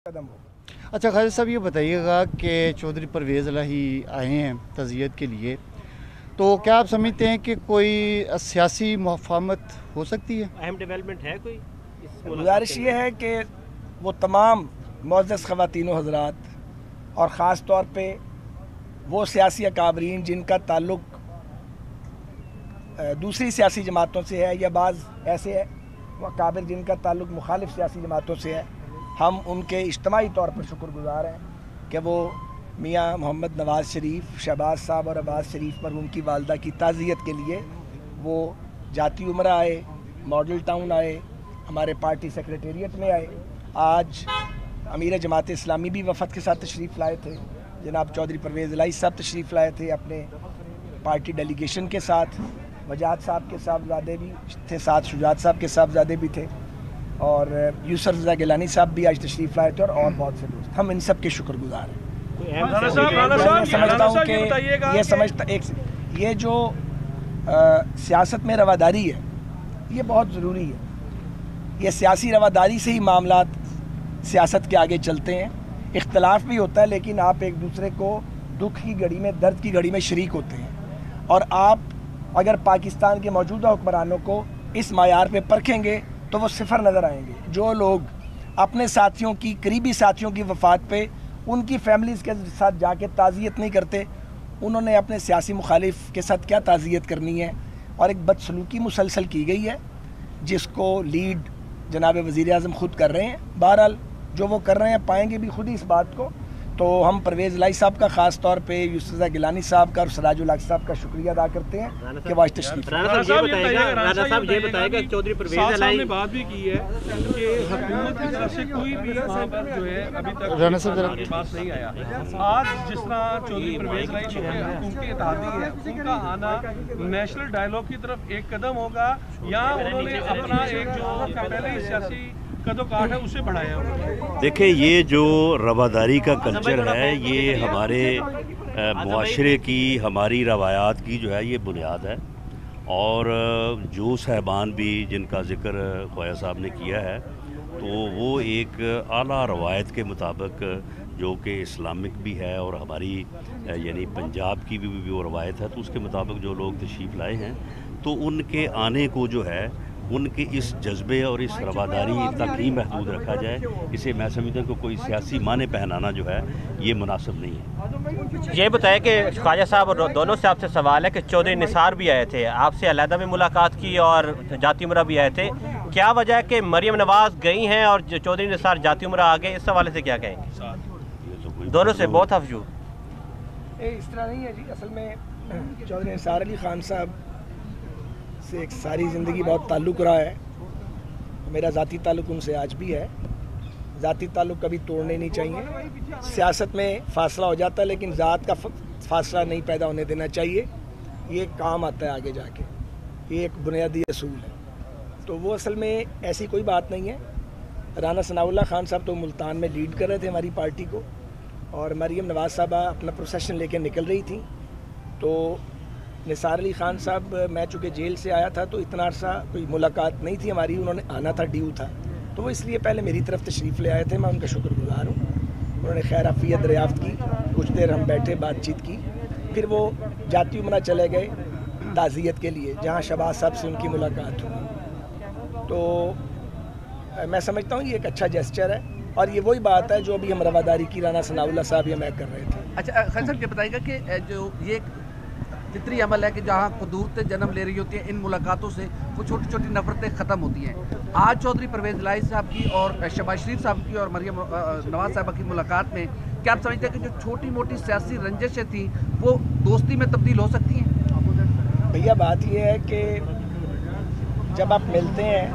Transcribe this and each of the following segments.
قدم ہو۔ اچھا خالد صاحب، یہ بتائیے گا کہ چودھری پرویز الہی آئے ہیں تعزیت کے لیے، تو کیا آپ سمجھتے ہیں کہ کوئی سیاسی مفاہمت ہو سکتی ہے؟ اہم ڈیولپمنٹ ہے کوئی؟ گزارش یہ ہے کہ وہ تمام معزز خواتین و حضرات اور خاص طور پہ وہ سیاسی اکابرین جن کا تعلق دوسری سیاسی جماعتوں سے ہے یا بعض ایسے اکابر جن کا تعلق مخالف سیاسی جماعتوں سے ہے، ہم ان کے اجتماعی طور پر شکر گزار ہیں کہ وہ میاں محمد نواز شریف، شہباز صاحب اور عباس شریف پر ان کی والدہ کی تعزیت کے لیے وہ جاتی عمرہ آئے، ماڈل ٹاؤن آئے، ہمارے پارٹی سیکریٹریٹ میں آئے۔ آج امیر جماعت اسلامی بھی وفد کے ساتھ تشریف لائے تھے، جناب چودھری پرویز الہی صاحب تشریف لائے تھے اپنے پارٹی ڈیلیگیشن کے ساتھ، وجاہت صاحب کے صاحبزادے بھی تھے ساتھ، شجاعت صاحب کے صاحبزادے بھی تھے، اور یوسف رضا گیلانی صاحب بھی آج تشریف لائے تھے، اور بہت سے دوست۔ ہم ان سب کے شکر گزار ہیں۔ میں سمجھتا ہوں کہ یہ جو سیاست میں رواداری ہے یہ بہت ضروری ہے۔ یہ سیاسی رواداری سے ہی معاملات سیاست کے آگے چلتے ہیں۔ اختلاف بھی ہوتا ہے لیکن آپ ایک دوسرے کو دکھ کی گھڑی میں، درد کی گھڑی میں شریک ہوتے ہیں، اور آپ اگر پاکستان کے موجودہ حکمرانوں کو اس معیار پہ پرکھیں گے تو وہ صفر نظر آئیں گے۔ جو لوگ اپنے ساتھیوں کی، قریبی ساتھیوں کی وفات پہ ان کی فیملیز کے ساتھ جا کے تعزیت نہیں کرتے، انہوں نے اپنے سیاسی مخالف کے ساتھ کیا تعزیت کرنی ہے؟ اور ایک بدسلوکی مسلسل کی گئی ہے جس کو لیڈ جناب وزیر اعظم خود کر رہے ہیں۔ بہرحال جو وہ کر رہے ہیں پائیں گے بھی خود ہی اس بات کو۔ تو ہم پرویز الہی صاحب کا خاص طور پہ، یوسف رضا گیلانی صاحب کا اور سراج الحق صاحب کا شکریہ ادا کرتے ہیں کہ وہ آج تشریف لائے۔ رانا صاحب یہ بتائے گا چودھری پرویز الہی نے بات بھی کی ہے کہ حکومت کی طرف سے کوئی بھی وہاں پر جو ہے ابھی تک بات نہیں آیا۔ آج جس طرح چودھری پرویز الہی جو ہے حکومتی اتحادی ہے، ان کا آنا نیشنل ڈائیلاگ کی طرف ایک قدم ہوگا، یا انہوں نے اپنا ایک جو پہلے ہی سیاسی قد و کاٹ ہے اسے بڑھایا ہوگا؟ دیکھیں، یہ جو رواداری کا کلچر ہے یہ ہمارے معاشرے کی، ہماری روایات کی جو ہے یہ بنیاد ہے، اور جو صاحبان بھی جن کا ذکر خواجہ صاحب نے کیا ہے تو وہ ایک اعلیٰ روایت کے مطابق، جو کہ اسلامک بھی ہے اور ہماری یعنی پنجاب کی بھی وہ روایت ہے، تو اس کے مطابق جو لوگ تشریف لائے ہیں تو ان کے آنے کو جو ہے ان کے اس جذبے اور اس رواداری تک ہی محدود رکھا جائے۔ اسے میں سمجھتا ہوں کہ کوئی سیاسی معنی پہنانا جو ہے یہ مناسب نہیں ہے۔ یہ بتائیں کہ خواجہ صاحب اور دونوں سے آپ سے سوال ہے کہ چودھری نثار بھی آئے تھے، آپ سے علیحدہ بھی ملاقات کی اور جاتی عمرہ بھی آئے تھے، کیا وجہ ہے کہ مریم نواز گئی ہیں اور چودھری نثار جاتی عمرہ آ گئے؟ اس حوالے سے کیا کہیں گے؟ دونوں سے بہت افجو اس طرح نہیں ہے جی۔ اصل میں چودھری نثار علی خان صاحب سے ایک ساری زندگی بہت تعلق رہا ہے، میرا ذاتی تعلق ان سے آج بھی ہے۔ ذاتی تعلق کبھی توڑنے نہیں چاہیے۔ سیاست میں فاصلہ ہو جاتا ہے لیکن ذات کا فاصلہ نہیں پیدا ہونے دینا چاہیے، یہ کام آتا ہے آگے جا کے، یہ ایک بنیادی اصول ہے۔ تو وہ اصل میں ایسی کوئی بات نہیں ہے۔ رانا ثناء اللہ خان صاحب تو ملتان میں لیڈ کر رہے تھے ہماری پارٹی کو، اور مریم نواز صاحبہ اپنا پروسیشن لے کے نکل رہی تھیں، تو نثار علی خان صاحب، میں چونکہ جیل سے آیا تھا تو اتنا عرصہ کوئی ملاقات نہیں تھی ہماری، انہوں نے آنا تھا، ڈیو تھا، تو وہ اس لیے پہلے میری طرف تشریف لے آئے تھے۔ میں ان کا شکر گزار ہوں، انہوں نے خیر عافیت دریافت کی، کچھ دیر ہم بیٹھے، بات چیت کی، پھر وہ جاتی عمرہ چلے گئے تعزیت کے لیے جہاں شہباز صاحب سے ان کی ملاقات ہوئی۔ تو میں سمجھتا ہوں یہ ایک اچھا جیسچر ہے، اور یہ وہی بات ہے جو ابھی ہم رواداری کی رانا ثناء اللہ صاحب یا میں کر رہے تھے۔ اچھا خالد صاحب، یہ بتائیے گا کہ جو یہ فطری عمل ہے کہ جہاں قدورتیں جنم لے رہی ہوتی ہیں، ان ملاقاتوں سے وہ چھوٹی چھوٹی نفرتیں ختم ہوتی ہیں۔ آج چودھری پرویز الہی صاحب کی اور شہباز شریف صاحب کی اور مریم نواز صاحبہ کی ملاقات میں کیا آپ سمجھتے ہیں کہ جو چھوٹی موٹی سیاسی رنجشیں تھیں وہ دوستی میں تبدیل ہو سکتی ہیں؟ بھیا بات یہ ہے کہ جب آپ ملتے ہیں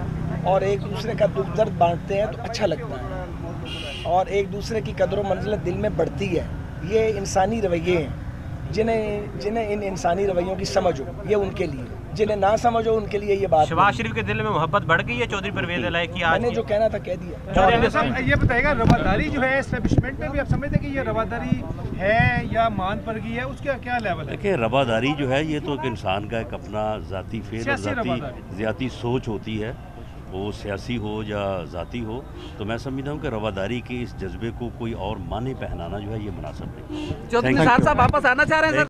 اور ایک دوسرے کا دکھ درد بانٹتے ہیں تو اچھا لگتا ہے، اور ایک دوسرے کی قدر و منزلت دل میں بڑھتی ہے۔ یہ انسانی رویے ہیں، جنہیں ان انسانی رویوں کی سمجھ ہو یہ ان کے لیے، جنہیں نہ سمجھ ہو ان کے لیے یہ بات۔ شہباز شریف کے دل میں محبت بڑھ گئی ہے چودھری پرویز الہی کی؟ میں نے جو کہنا تھا کہہ دیا۔ یہ بتائے گا رواداری جو ہے اسٹیبلشمنٹ میں بھی آپ سمجھتے ہیں کہ یہ رواداری ہے یا مان پر گئی ہے، اس کا کیا لیول ہے؟ دیکھیں، رواداری جو ہے یہ تو ایک انسان کا ایک اپنا ذاتی فیل اور ذاتی سوچ ہوتی ہے، وہ سیاسی ہو یا ذاتی ہو، تو میں سمجھتا ہوں کہ رواداری کے اس جذبے کو کوئی اور معنی پہنانا جو ہے یہ مناسب نہیں۔ چودھری نثار صاحب واپس آنا چاہ رہے ہیں سر؟